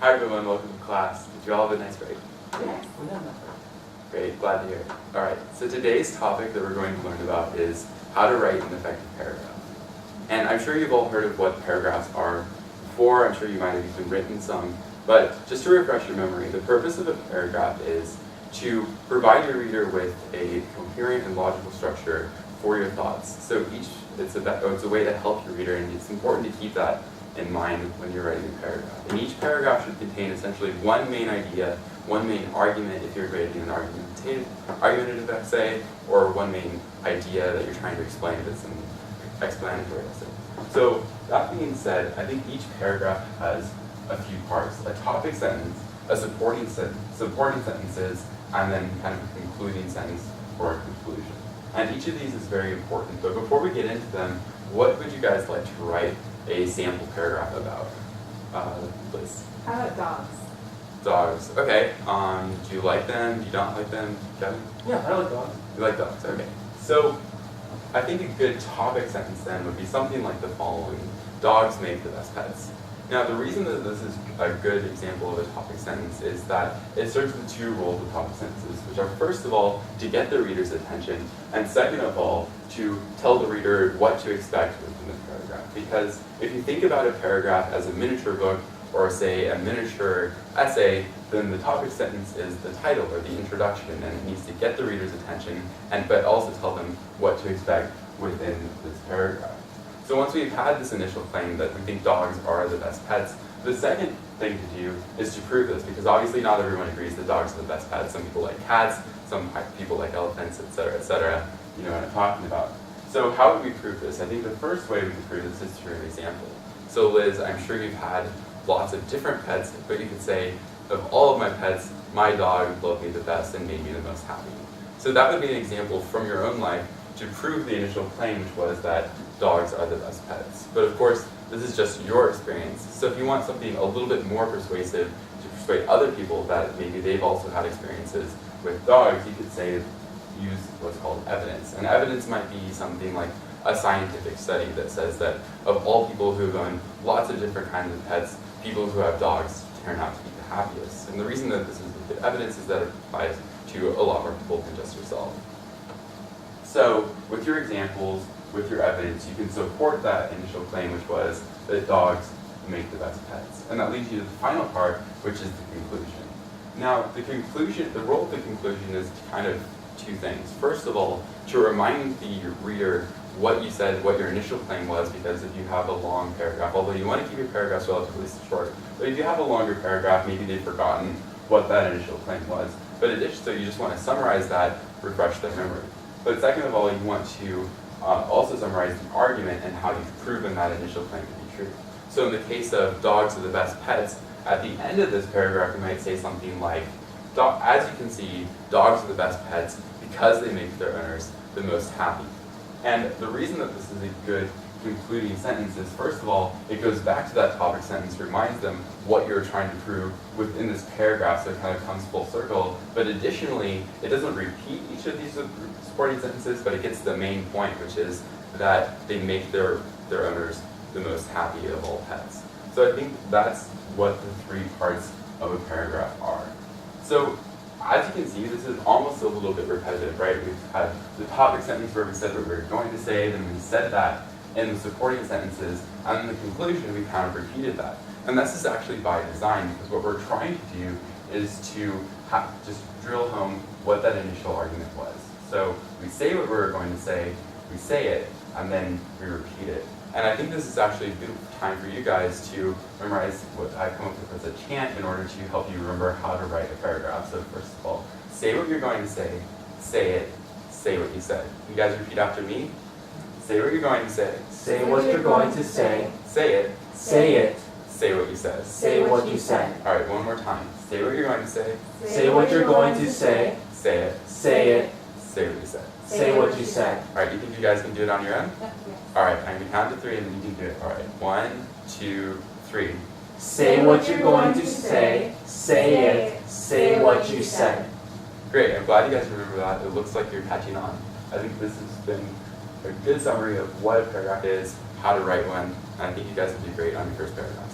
Hi everyone, welcome to class. Did you all have a nice break? Yes. Great, glad to hear it. Alright, so today's topic that we're going to learn about is how to write an effective paragraph. And I'm sure you've all heard of what paragraphs are before. I'm sure you might have even written some. But just to refresh your memory, the purpose of a paragraph is to provide your reader with a coherent and logical structure for your thoughts. So it's a way to help your reader, and it's important to keep that in mind when you're writing a paragraph. And each paragraph should contain essentially one main idea, one main argument if you're writing an argumentative essay, or one main idea that you're trying to explain that's an explanatory essay. So that being said, I think each paragraph has a few parts: a topic sentence, a supporting sentences, and then kind of a concluding sentence or a conclusion. And each of these is very important. But before we get into them, what would you guys like to write a sample paragraph about? Liz? How about dogs? Dogs. Okay. Do you like them? Do you not like them? Kevin? Yeah, I like dogs. You like dogs. Okay. So I think a good topic sentence then would be something like the following: dogs make the best pets. Now, the reason that this is a good example of a topic sentence is that it serves the two roles of topic sentences, which are, first of all, to get the reader's attention, and second of all, to tell the reader what to expect within the paragraph. Because if you think about a paragraph as a miniature book, or say a miniature essay, then the topic sentence is the title or the introduction, and it needs to get the reader's attention, but also tell them what to expect within this paragraph. So once we've had this initial claim that we think dogs are the best pets, the second thing to do is to prove this, because obviously not everyone agrees that dogs are the best pets. Some people like cats, some people like elephants, etc., etc. You know what I'm talking about. So how would we prove this? I think the first way we can prove this is through an example. So Liz, I'm sure you've had lots of different pets, but you could say, of all of my pets, my dog loved me the best and made me the most happy. So that would be an example from your own life to prove the initial claim, which was that dogs are the best pets. But of course, this is just your experience. So if you want something a little bit more persuasive to persuade other people that maybe they've also had experiences with dogs, you could say, use what's called evidence. And evidence might be something like a scientific study that says that of all people who own lots of different kinds of pets, people who have dogs turn out to be the happiest. And the reason that this is good evidence is that it applies to a lot more people than just yourself. So with your examples, with your evidence, you can support that initial claim, which was that dogs make the best pets. And that leads you to the final part, which is the conclusion. Now, the role of the conclusion is kind of two things. First of all, to remind the reader what you said, what your initial claim was, because if you have a long paragraph, although you want to keep your paragraphs relatively short, but if you have a longer paragraph, maybe they've forgotten what that initial claim was. But in addition, so you just want to summarize that, refresh their memory. But second of all, you want to also summarize the argument and how you've proven that initial claim to be true. So in the case of dogs are the best pets, at the end of this paragraph, you might say something like, as you can see, dogs are the best pets because they make their owners the most happy. And the reason that this is a good concluding sentence is, first of all, it goes back to that topic sentence, reminds them what you're trying to prove within this paragraph, so it kind of comes full circle. But additionally, it doesn't repeat each of these supporting sentences, but it gets the main point, which is that they make their owners the most happy of all pets. So I think that's what the three parts of a paragraph are. So as you can see, this is almost a little bit repetitive, right? We've had the topic sentence where we said what we were going to say, then we said that in the supporting sentences, and in the conclusion, we kind of repeated that. And this is actually by design, because what we're trying to do is to just drill home what that initial argument was. So we say what we're going to say, we say it, and then we repeat it. And I think this is actually a good time for you guys to memorize what I've come up with as a chant in order to help you remember how to write a paragraph. So first of all, say what you're going to say it, say what you said. You guys repeat after me. Say what you're going to say. Say what you're going to say. Say it. Say it. Say what you said. Say what you said. All right, one more time. Say what you're going to say. Say what you're going to say. Say it. Say it. Say what you said. Say what you said. All right, you think you guys can do it on your own? Yes. All right, I'm going to count to three and then you can do it. All right, 1, 2, 3. Say what you're going to say. Say it. Say what you said. Great, I'm glad you guys remember that. It looks like you're catching on. I think this has been a good summary of what a paragraph is, how to write one, and I think you guys will do great on your first paragraph.